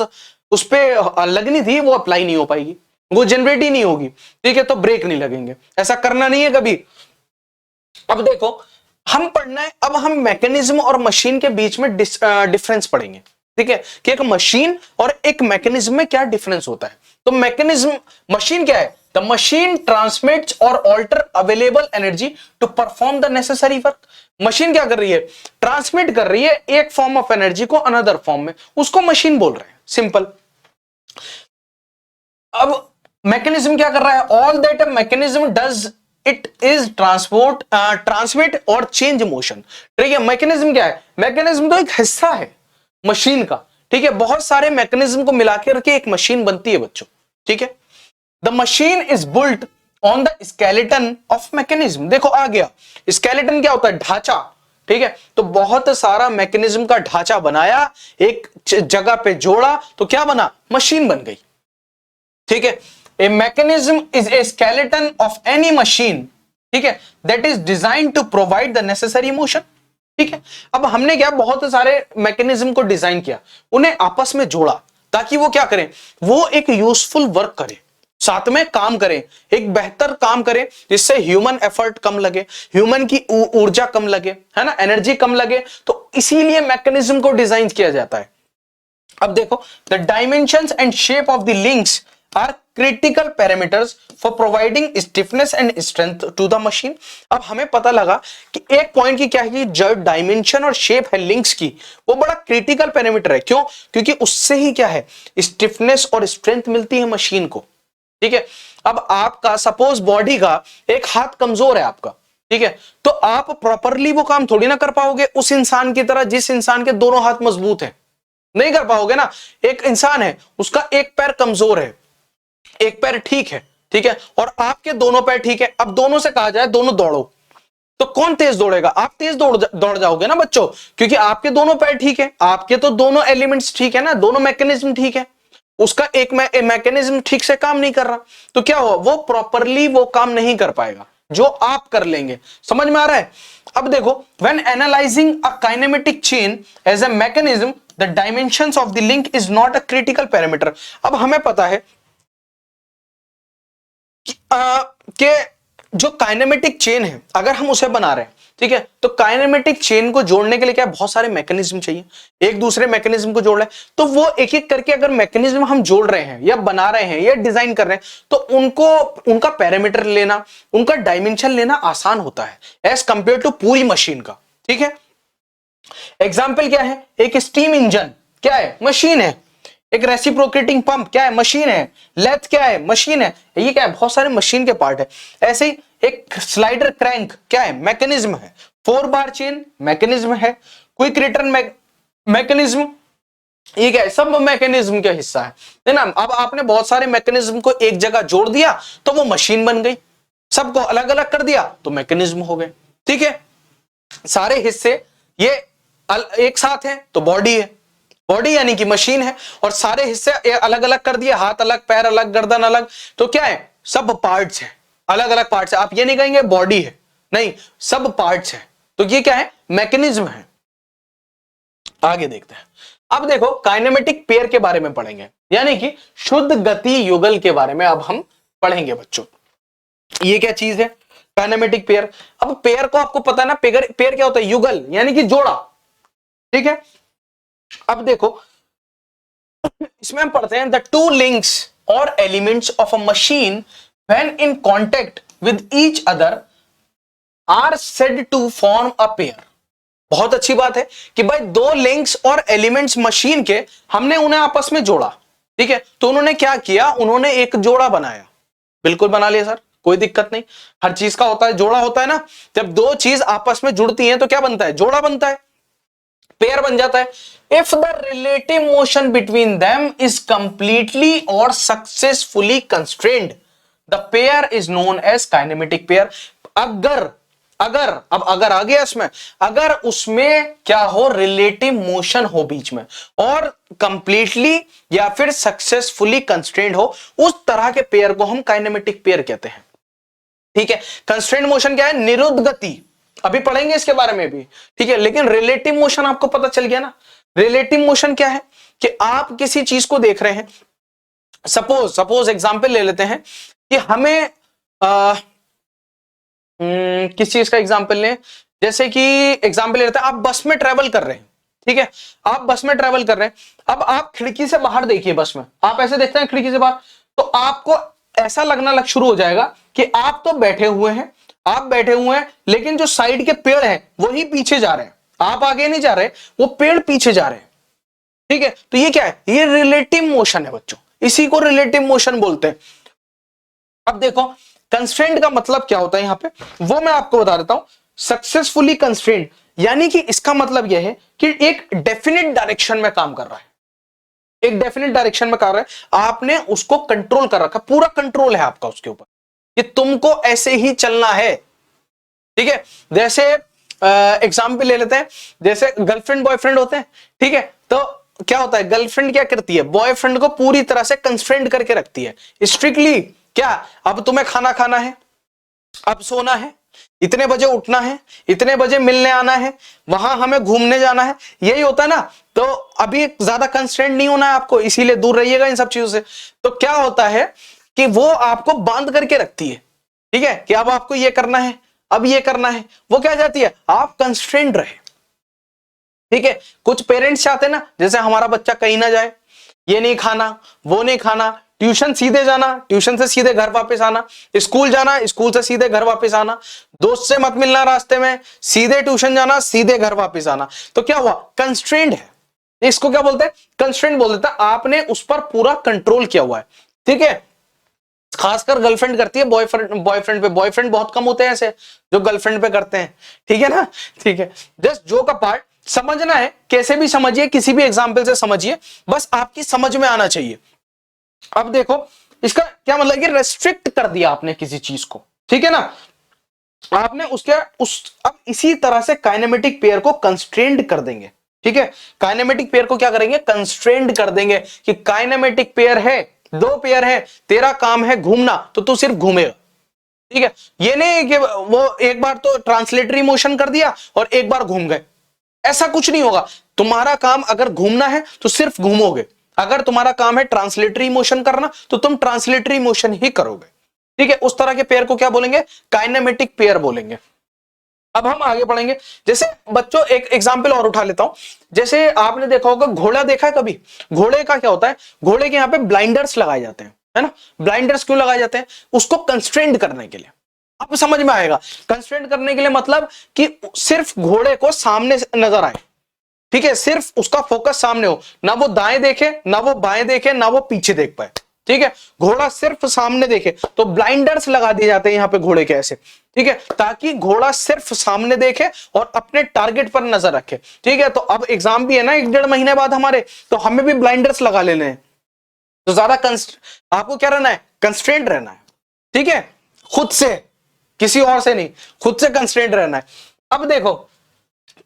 उस पर लगनी थी वो अप्लाई नहीं हो पाएगी, वो जनरेट ही नहीं होगी। ठीक है, तो ब्रेक नहीं लगेंगे, ऐसा करना नहीं है कभी। अब देखो हम पढ़ना है, अब हम मैकेनिज्म और मशीन के बीच में डिफरेंस पढ़ेंगे। ठीक है, कि एक मशीन और एक मैकेनिज्म में क्या डिफरेंस होता है। तो मैकेनिज्म, मशीन क्या है, द मशीन ट्रांसमिट्स और alter available energy to perform the necessary work. Machine क्या कर रही है, ट्रांसमिट कर रही है एक फॉर्म ऑफ एनर्जी को अनदर फॉर्म में, उसको मशीन बोल रहे हैं, सिंपल। अब मैकेनिज्म क्या कर रहा है, all that a mechanism does it is transmit और चेंज मोशन। ठीक है, मैकेनिज्म क्या है, मैकेनिज्म तो एक हिस्सा है मशीन का। ठीक है, बहुत सारे मैकेनिज्म को मिला के रखे एक मशीन बनती है बच्चों। ठीक है, the machine is built on the skeleton of mechanism. देखो आ गया, स्केलेटन क्या होता है, ढांचा। ठीक है, तो बहुत सारा मैकेनिज्म का ढांचा बनाया, एक जगह पे जोड़ा, तो क्या बना, मशीन बन गई। ठीक है, a mechanism is a skeleton of any machine, ठीक है, that is design to provide the necessary motion. ठीक है, अब हमने क्या, बहुत सारे मैकेनिज्म को डिजाइन किया, उन्हें आपस में जोड़ा, ताकि वो क्या करें, वो एक यूजफुल वर्क करें, साथ में काम करें, एक बेहतर काम करें, जिससे ह्यूमन एफर्ट कम लगे, ह्यूमन की ऊर्जा कम लगे, है ना, एनर्जी कम लगे, तो इसीलिए मैकेनिज्म को डिजाइन किया जाता है। अब देखो, the dimensions and shape of the links are critical parameters for providing stiffness and strength to the machine. अब हमें पता लगा कि एक पॉइंट की क्या है कि जो डायमेंशन और शेप है लिंक्स की, वो बड़ा क्रिटिकल पैरामीटर है। क्यों, क्योंकि उससे ही क्या है, स्टिफनेस और स्ट्रेंथ मिलती है मशीन को। ठीक है, अब आपका सपोज बॉडी का एक हाथ कमजोर है आपका, ठीक है, तो आप प्रॉपरली वो काम थोड़ी ना कर पाओगे उस इंसान की तरह जिस इंसान के दोनों हाथ मजबूत हैं, नहीं कर पाओगे ना। एक इंसान है, उसका एक पैर कमजोर है, एक पैर ठीक है, ठीक है, और आपके दोनों पैर ठीक है। अब दोनों से कहा जाए दोनों दौड़ो, तो कौन तेज दौड़ेगा, आप तेज दौड़ जाओगे ना बच्चों, क्योंकि आपके दोनों पैर ठीक है, आपके तो दोनों एलिमेंट्स ठीक है ना, दोनों मैकेनिज्म ठीक है, उसका एक मैकेनिज्म ठीक से काम नहीं कर रहा, तो क्या हुआ, वो प्रॉपरली वो काम नहीं कर पाएगा जो आप कर लेंगे। समझ में आ रहा है। अब देखो, when analysing a kinematic chain as a mechanism, the dimensions of the link is not a critical parameter. अब हमें पता है कि जो काइनेमेटिक चेन है, अगर हम उसे बना रहे हैं ठीक है, तो काइनेमेटिक चेन को जोड़ने के लिए क्या बहुत सारे मैकेनिज्म चाहिए, एक दूसरे मैकेनिज्म को जोड़ रहे हैं, तो वो एक एक करके अगर मैकेनिज्म हम जोड़ रहे हैं या बना रहे हैं या डिजाइन कर रहे हैं, तो उनको उनका पैरामीटर लेना, उनका डायमेंशन लेना आसान होता है एज कंपेयर टू पूरी मशीन का। ठीक है, एग्जाम्पल क्या है, एक स्टीम इंजन क्या है, मशीन है। एक रेसिप्रोकेटिंग पंप क्या है, मशीन है। लेथ क्या है, मशीन है। ये क्या है, बहुत सारे मशीन के पार्ट है। ऐसे ही एक स्लाइडर क्रैंक क्या है, मैकेनिज्म है। 4 बार चेन मैकेनिज्म है। क्विक रिटर्न मैकेनिज्म, ये क्या है, सब मैकेनिज्म का हिस्सा है ना। अब आपने बहुत सारे मैकेनिज्म को एक जगह जोड़ दिया तो वो मशीन बन गई, सबको अलग अलग कर दिया तो मैकेनिज्म हो गए। ठीक है, सारे हिस्से ये एक साथ है तो बॉडी है, बॉडी यानी कि मशीन है। और सारे हिस्से अलग अलग कर दिए, हाथ अलग, पैर अलग, गर्दन अलग, तो क्या है, सब पार्ट्स है, अलग अलग पार्ट्स है। आप ये नहीं कहेंगे बॉडी है, नहीं, सब पार्ट्स है, तो ये क्या है, मैकेनिज्म है। आगे देखते हैं। अब देखो काइनेमेटिक पेयर के बारे में पढ़ेंगे, यानी कि शुद्ध गति युगल के बारे में अब हम पढ़ेंगे बच्चों। ये क्या चीज है, काइनेमेटिक पेयर। अब पेयर को आपको पता है ना, पेयर क्या होता है, युगल यानी कि जोड़ा। ठीक है, अब देखो इसमें हम पढ़ते हैं द टू लिंक्स और elements of a machine when in contact with each other are said to form a pair. बहुत अच्छी बात है कि भाई दो लिंक्स और एलिमेंट्स मशीन के, हमने उन्हें आपस में जोड़ा। ठीक है, तो उन्होंने क्या किया, उन्होंने एक जोड़ा बनाया। बिल्कुल बना लिया सर, कोई दिक्कत नहीं, हर चीज का होता है जोड़ा होता है ना। जब दो चीज आपस में जुड़ती हैं तो क्या बनता है, जोड़ा बनता है, पेयर बन जाता है। If the relative motion between them is completely और successfully constrained, the pair is known as kinematic pair. अगर अगर अब अगर आ गया इसमें, अगर उसमें क्या हो, रिलेटिव मोशन हो बीच में और कंप्लीटली या फिर सक्सेसफुली कंस्ट्रेंड हो, उस तरह के पेयर को हम काइनेमेटिक पेयर कहते हैं। ठीक है, कंस्ट्रेंट मोशन क्या है, निरुद्ध गति, अभी पढ़ेंगे इसके बारे में भी। ठीक है, लेकिन रिलेटिव मोशन आपको पता चल गया ना। रिलेटिव मोशन क्या है कि आप किसी चीज को देख रहे हैं, सपोज एग्जांपल ले लेते हैं कि हमें किस चीज का एग्जांपल लें, जैसे कि एग्जांपल ले लेते हैं, आप बस में ट्रेवल कर रहे हैं। ठीक है, आप बस में ट्रेवल कर रहे हैं, अब आप खिड़की से बाहर देखिए, बस में आप ऐसे देखते हैं खिड़की से बाहर, तो आपको ऐसा लगना शुरू हो जाएगा कि आप तो बैठे हुए हैं, आप बैठे हुए हैं, लेकिन जो साइड के पेड़ हैं वही पीछे जा रहे हैं, आप आगे नहीं जा रहे, वो पेड़ पीछे जा रहे हैं। ठीक है, तो ये क्या है, ये रिलेटिव मोशन है बच्चों, इसी को रिलेटिव मोशन बोलते हैं। अब देखो कंस्ट्रेंट का मतलब क्या होता है यहां पे, वो मैं आपको बता देता हूं। सक्सेसफुली कंस्ट्रेंट यानी कि इसका मतलब यह है कि एक डेफिनेट डायरेक्शन में काम कर रहा है, एक डेफिनेट डायरेक्शन में कर रहा है, आपने उसको कंट्रोल कर रखा, पूरा कंट्रोल है आपका उसके ऊपर कि तुमको ऐसे ही चलना है। ठीक है, जैसे एग्जाम्पल ले लेते हैं, जैसे गर्लफ्रेंड बॉयफ्रेंड होते हैं। ठीक है, तो क्या होता है, गर्लफ्रेंड क्या करती है, बॉयफ्रेंड को पूरी तरह से कंस्ट्रेंट करके रखती है, स्ट्रिक्टली। क्या, अब तुम्हें खाना खाना है, अब सोना है, इतने बजे उठना है, इतने बजे मिलने आना है, वहां हमें घूमने जाना है, यही होता है ना। तो अभी ज्यादा कंस्ट्रेंट नहीं होना है आपको, इसीलिए दूर रहिएगा इन सब चीजों से। तो क्या होता है कि वो आपको बांध करके रखती है। ठीक है, कि अब आपको ये करना है, अब ये करना है, वो क्या जाती है, आप कंस्ट्रेंट रहे। ठीक है, कुछ पेरेंट्स चाहते हैं ना, जैसे हमारा बच्चा कहीं ना जाए, ये नहीं खाना, वो नहीं खाना, ट्यूशन सीधे जाना, ट्यूशन से सीधे घर वापस आना, स्कूल जाना, स्कूल से सीधे घर वापस आना, दोस्त से मत मिलना रास्ते में, सीधे ट्यूशन जाना, सीधे घर वापस आना। तो क्या हुआ, कंस्ट्रेंट है, इसको क्या बोलते हैं, कंस्ट्रेंट बोल देता है, आपने उस पर पूरा कंट्रोल किया हुआ है। ठीक है, खासकर गर्लफ्रेंड करती है बॉयफ्रेंड पे, बॉयफ्रेंड बहुत कम होते हैं ऐसे जो गर्लफ्रेंड पे करते हैं। ठीक है ना, ठीक है, जस्ट जो का पार्ट समझना है, कैसे भी समझिए, किसी भी एग्जाम्पल से समझिए, बस आपकी समझ में आना चाहिए। अब देखो इसका क्या मतलब, कि रेस्ट्रिक्ट कर दिया आपने किसी चीज को। ठीक है ना, आपने अब इसी तरह से काइनेमेटिक पेयर को कंस्ट्रेंड कर देंगे। ठीक है, काइनेमेटिक पेयर को क्या करेंगे, कंस्ट्रेंड कर देंगे कि काइनेमेटिक पेयर है, दो पेयर है, तेरा काम है घूमना, तो तू सिर्फ घूमेगा। ठीक है, ये नहीं कि वो एक बार तो ट्रांसलेटरी मोशन कर दिया और एक बार घूम गए, ऐसा कुछ नहीं होगा। तुम्हारा काम अगर घूमना है तो सिर्फ घूमोगे, अगर तुम्हारा काम है ट्रांसलेटरी मोशन करना तो तुम ट्रांसलेटरी मोशन ही करोगे। ठीक है, उस तरह के पेयर को क्या बोलेंगे, काइनेमेटिक पेयर बोलेंगे। अब हम आगे पढ़ेंगे। जैसे बच्चों एक एग्जाम्पल और उठा लेता हूं, जैसे आपने देखा होगा घोड़ा देखा है कभी? घोड़े का क्या होता है, घोड़े के यहाँ पे ब्लाइंडर्स लगाए जाते हैं, है ना? ब्लाइंडर्स क्यों लगाए जाते हैं? उसको कंस्ट्रेंड करने के लिए। आपको समझ में आएगा, कंस्ट्रेंड करने के लिए मतलब कि सिर्फ घोड़े को सामने नजर आए, ठीक है, सिर्फ उसका फोकस सामने हो, ना वो दाएं देखे, ना वो बाएं देखे, ना वो पीछे देख पाए, ठीक है, घोड़ा सिर्फ सामने देखे। तो ब्लाइंडर्स लगा दिए जाते हैं यहाँ पे घोड़े के ऐसे, ठीक है, ताकि घोड़ा सिर्फ सामने देखे और अपने टारगेट पर नजर रखे, ठीक है। तो अब एग्जाम भी है ना 1-1.5 महीने बाद हमारे, तो हमें भी ब्लाइंडर्स लगा लेने हैं। तो ज्यादा आपको क्या रहना है, कंस्ट्रेंट रहना है, ठीक है, खुद से, किसी और से नहीं, खुद से कंस्ट्रेंट रहना है। अब देखो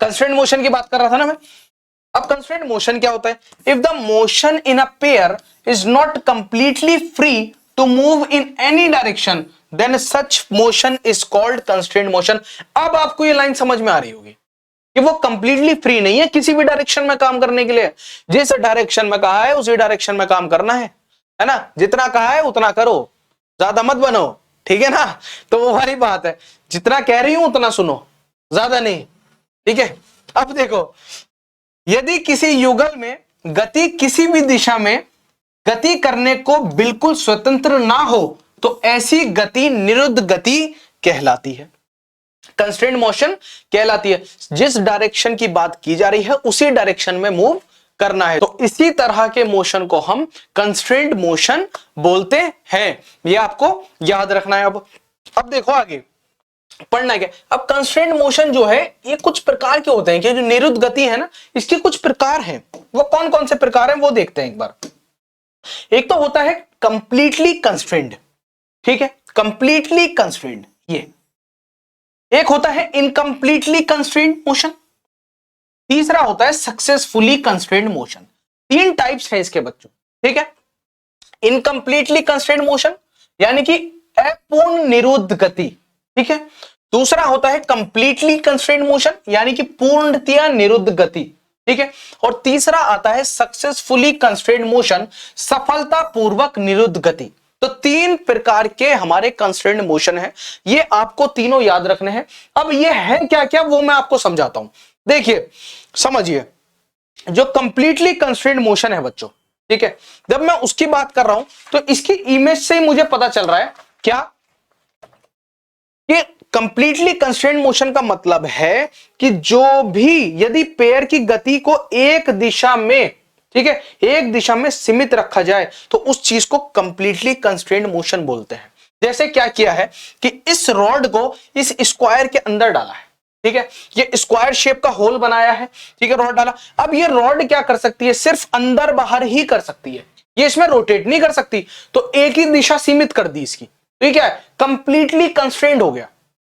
कंस्ट्रेंट मोशन की बात कर रहा था ना मैं। अब कंस्ट्रेंट मोशन क्या होता है? If the motion in a pair is not completely free to move in any direction then such motion is called constraint motion. अब आपको ये लाइन समझ में आ रही होगी कि वो कंप्लीटली फ्री नहीं है किसी भी डायरेक्शन में काम करने के लिए। जिस डायरेक्शन में कहा है उसी डायरेक्शन में काम करना है ना? जितना कहा है उतना करो, ज्यादा मत बनो, ठीक है ना? तो वो वाली बात है, जितना कह रही हूं उतना सुनो, ज्यादा नहीं, ठीक है। अब देखो, यदि किसी युगल में गति किसी भी दिशा में गति करने को बिल्कुल स्वतंत्र ना हो तो ऐसी गति निरुद्ध गति कहलाती है, कंस्ट्रेंट मोशन कहलाती है। जिस डायरेक्शन की बात की जा रही है उसी डायरेक्शन में मूव करना है, तो इसी तरह के मोशन को हम कंस्ट्रेंट मोशन बोलते हैं। ये आपको याद रखना है। अब देखो आगे पढ़ना क्या। अब कंस्ट्रेंट मोशन जो है ये कुछ प्रकार के होते हैं कि जो निरुद्ध गति है ना, इसके कुछ प्रकार हैं। वो कौन कौन से प्रकार हैं वो देखते हैं एक बार। एक तो होता है कंप्लीटली कंस्ट्रेंड, ठीक है, कंप्लीटली कंस्ट्रेंड। ये एक होता है इनकम्प्लीटली कंस्ट्रेंड मोशन, तीसरा होता है सक्सेसफुली कंस्ट्रेंड मोशन। तीन टाइप्स हैं इसके बच्चों, ठीक है। इनकम्प्लीटली कंस्ट्रेंड मोशन यानी कि अपूर्ण निरुद्ध गति, ठीक है। दूसरा होता है कंप्लीटली कंस्ट्रेंड मोशन यानी कि पूर्णतया निरुद्ध गति, ठीक है। और तीसरा आता है सक्सेसफुली कंस्ट्रेंड मोशन, सफलतापूर्वक निरुद्ध गति। तो तीन प्रकार के हमारे कंस्ट्रेंड मोशन है, ये आपको तीनों याद रखने हैं। अब ये है क्या क्या वो मैं आपको समझाता हूं। देखिए समझिए, जो कंप्लीटली कंस्ट्रेंड मोशन है बच्चों, ठीक है, जब मैं उसकी बात कर रहा हूं तो इसकी इमेज से ही मुझे पता चल रहा है क्या कि कंप्लीटली कंस्ट्रेंट मोशन का मतलब है कि जो भी यदि पेयर की गति को एक दिशा में, ठीक है, एक दिशा में सीमित रखा जाए तो उस चीज को कंप्लीटली कंस्ट्रेंट मोशन बोलते हैं। जैसे क्या किया है कि इस रॉड को इस स्क्वायर के अंदर डाला है, ठीक है, ये स्क्वायर शेप का होल बनाया है, ठीक है, रॉड डाला। अब ये रॉड क्या कर सकती है? सिर्फ अंदर बाहर ही कर सकती है, ये इसमें रोटेट नहीं कर सकती। तो एक ही दिशा सीमित कर दी इसकी, ठीक है, कंप्लीटली कंस्ट्रेंड हो गया,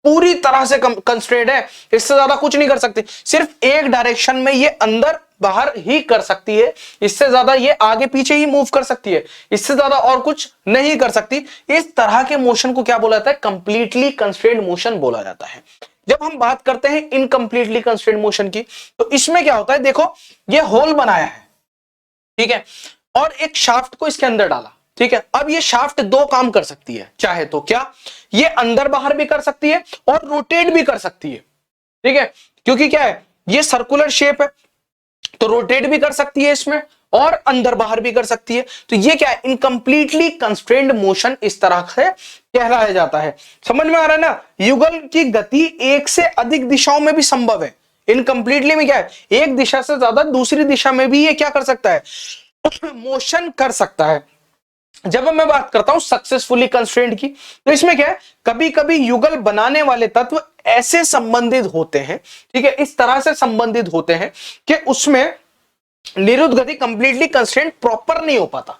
पूरी तरह से कंस्ट्रेंड है, इससे ज्यादा कुछ नहीं कर सकती। सिर्फ एक डायरेक्शन में ये अंदर बाहर ही कर सकती है, इससे ज्यादा ये आगे पीछे ही मूव कर सकती है, इससे ज्यादा और कुछ नहीं कर सकती। इस तरह के मोशन को क्या बोला जाता है? कंप्लीटली कंस्ट्रेंड मोशन बोला जाता है। जब हम बात करते हैं इनकम्प्लीटली कंस्ट्रेंड मोशन की, तो इसमें क्या होता है? देखो ये होल बनाया है, ठीक है, और एक शाफ्ट को इसके अंदर डाला, ठीक है। अब ये शाफ्ट दो काम कर सकती है, चाहे तो क्या, ये अंदर बाहर भी कर सकती है और रोटेट भी कर सकती है, ठीक है, क्योंकि क्या है, ये सर्कुलर शेप है तो रोटेट भी कर सकती है इसमें और अंदर बाहर भी कर सकती है। तो ये क्या है? इनकम्प्लीटली कंस्ट्रेंड मोशन इस तरह से कहलाया जाता है। समझ में आ रहा है ना? युगल की गति एक से अधिक दिशाओं में भी संभव है। इनकम्प्लीटली में क्या है? एक दिशा से ज्यादा दूसरी दिशा में भी ये क्या कर सकता है? मोशन कर सकता है। जब मैं बात करता हूं सक्सेसफुली कंस्ट्रेंट की, तो इसमें क्या है, कभी कभी युगल बनाने वाले तत्व ऐसे संबंधित होते हैं, ठीक है, इस तरह से संबंधित होते हैं कि उसमें निरुद्ध गति कंप्लीटली कंस्ट्रेंट प्रॉपर नहीं हो पाता,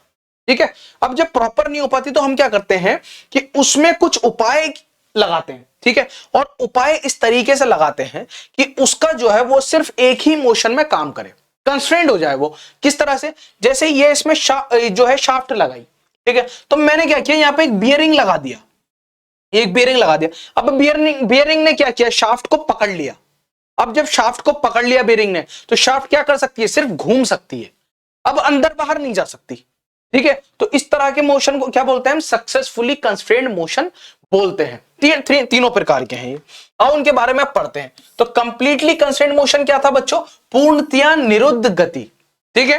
ठीक है। अब जब प्रॉपर नहीं हो पाती तो हम क्या करते हैं कि उसमें कुछ उपाय लगाते हैं, ठीक है, और उपाय इस तरीके से लगाते हैं कि उसका जो है वो सिर्फ एक ही मोशन में काम करे, कंस्ट्रेंट हो जाए वो। किस तरह से? जैसे ये इसमें जो है शाफ्ट लगाई, ठीक है, तो मैंने क्या किया, यहां पे एक बियरिंग लगा दिया, एक बियरिंग लगा दिया। अब बियरिंग ने क्या किया? शाफ्ट को पकड़ लिया। अब जब शाफ्ट को पकड़ लिया बियरिंग ने, तो शाफ्ट क्या कर सकती है? सिर्फ घूम सकती है, अब अंदर बाहर नहीं जा सकती, ठीक है। तो इस तरह के मोशन को क्या बोलते हैं हम? सक्सेसफुली कंस्ट्रेंड मोशन बोलते हैं, तीनों प्रकार के हैं ये। अब उनके बारे में पढ़ते हैं। तो कंप्लीटली कंस्ट्रेंट मोशन क्या था बच्चों? पूर्णतया निरुद्ध गति। ठीक है,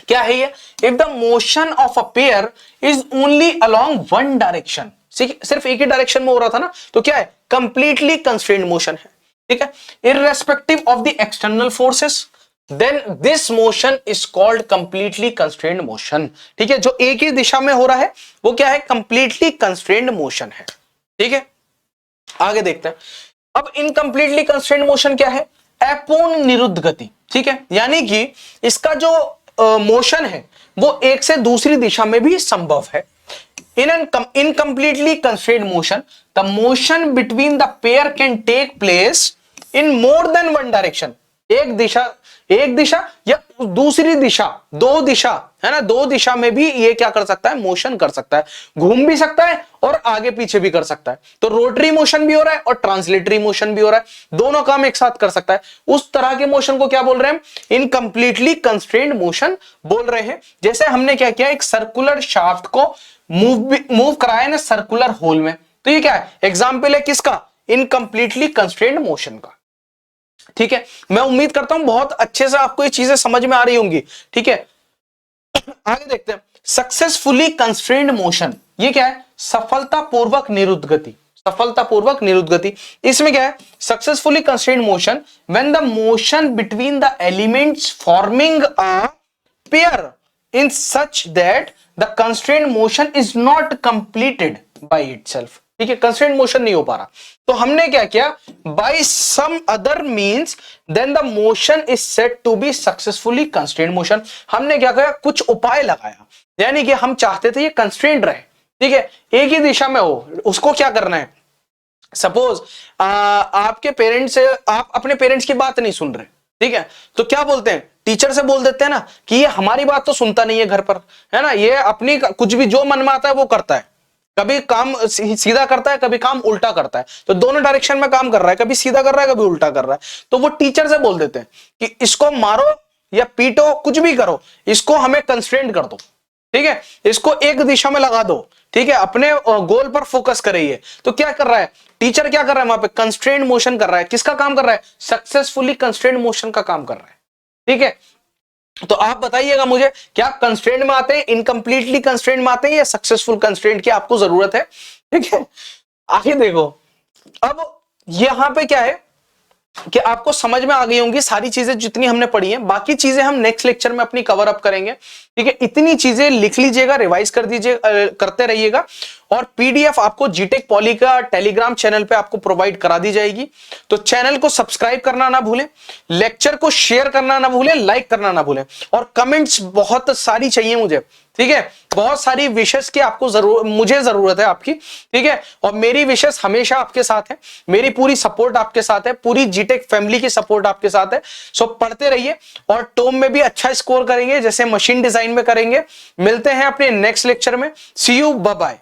क्या है ये? If the motion of a pair is only along one direction, सिर्फ एक ही डायरेक्शन में हो रहा था ना, तो क्या है? कंप्लीटली कंस्ट्रेंट मोशन है। ठीक है, irrespective of the external forces, then this motion is called completely constraint motion. ठीक है, जो एक ही दिशा में हो रहा है वो क्या है? कंप्लीटली कंस्ट्रेंट मोशन है। ठीक है, आगे देखते हैं। अब इनकंप्लीटली कंस्ट्रेंट मोशन क्या है? अपूर्ण निरुद्ध गति। ठीक है, यानी कि इसका जो मोशन है वो एक से दूसरी दिशा में भी संभव है। In an incompletely constrained motion, the motion between the pair can take place in more than one direction. एक दिशा या दूसरी दिशा, दो दिशा है ना, दो दिशा में भी ये क्या कर सकता है? मोशन कर सकता है, घूम भी सकता है और आगे पीछे भी कर सकता है। तो रोटरी मोशन भी हो रहा है और ट्रांसलेटरी मोशन भी हो रहा है, दोनों काम एक साथ कर सकता है। उस तरह के मोशन को क्या बोल रहे हैं? इनकम्प्लीटली कंस्ट्रेंड मोशन बोल रहे हैं। जैसे हमने क्या किया, एक सर्कुलर शाफ्ट को मूव कराया ना सर्कुलर होल में, तो ये क्या है? एग्जाम्पल है किसका? इनकम्प्लीटली कंस्ट्रेंड मोशन का। ठीक है, मैं उम्मीद करता हूं बहुत अच्छे से आपको ये चीजें समझ में आ रही होंगी। ठीक है, आगे देखते हैं। सक्सेसफुली कंस्ट्रेंड मोशन, ये क्या है? सफलतापूर्वक निरुद्ध गति। सफलतापूर्वक निरुद्ध गति, इसमें क्या है? Successfully constrained motion when the motion between the elements forming a pair in such that the constrained motion is not completed by itself। ठीक है, कंस्ट्रेंट मोशन नहीं हो पा रहा, तो हमने क्या किया? by some other means then the motion is said to be successfully constrained motion। हमने क्या किया? कुछ उपाय लगाया, यानी कि हम चाहते थे ये कंस्ट्रेंट रहे। ठीक है, एक ही दिशा में हो, उसको क्या करना है? सपोज आपके पेरेंट्स, आप अपने पेरेंट्स की बात नहीं सुन रहे, ठीक है, तो क्या बोलते हैं? टीचर से बोल देते हैं ना कि ये हमारी बात तो सुनता नहीं है घर पर, है ना, ये अपनी कुछ भी जो मन में आता है वो करता है, कभी काम सीधा करता है, कभी काम उल्टा करता है, तो दोनों डायरेक्शन में काम कर रहा है, कभी सीधा कर रहा है, कभी उल्टा कर रहा है। तो वो टीचर से बोल देते हैं कि इसको मारो या पीटो, कुछ भी करो, इसको हमें कंस्ट्रेंट कर दो। ठीक है, इसको एक दिशा में लगा दो। ठीक है, अपने गोल पर फोकस करिए। तो क्या कर रहा है टीचर? क्या कर रहा है वहां पे? कंस्ट्रेंट मोशन कर रहा है। किसका काम कर रहा है? सक्सेसफुली कंस्ट्रेंट मोशन का काम कर रहा है। ठीक है, तो आप बताइएगा मुझे, क्या आप कंस्ट्रेंट में आते हैं, इनकम्प्लीटली कंस्ट्रेंट में आते हैं, या सक्सेसफुल कंस्ट्रेंट की आपको जरूरत है? ठीक है, आगे देखो। अब यहां पे क्या है कि आपको समझ में आ गई होंगी सारी चीजें जितनी हमने पढ़ी हैं। बाकी चीजें हम नेक्स्ट लेक्चर में अपनी कवर अप करेंगे। ठीक है, इतनी चीजें लिख लीजिएगा, रिवाइज कर दीजिए, करते रहिएगा। और पीडीएफ आपको जीटेक पॉली का टेलीग्राम चैनल पे आपको प्रोवाइड करा दी जाएगी। तो चैनल को सब्सक्राइब करना ना भूलें, लेक्चर को शेयर करना ना भूलें, लाइक करना ना भूलें, और कमेंट्स बहुत सारी चाहिए मुझे। ठीक है, बहुत सारी विशेष की आपको मुझे जरूरत है आपकी। ठीक है, और मेरी विशेष हमेशा आपके साथ है, मेरी पूरी सपोर्ट आपके साथ है, पूरी जीटेक फैमिली की सपोर्ट आपके साथ है। सो पढ़ते रहिए और टॉम में भी अच्छा स्कोर करेंगे जैसे मशीन डिजाइन में करेंगे। मिलते हैं अपने नेक्स्ट लेक्चर में। सी यू, बाय बाय।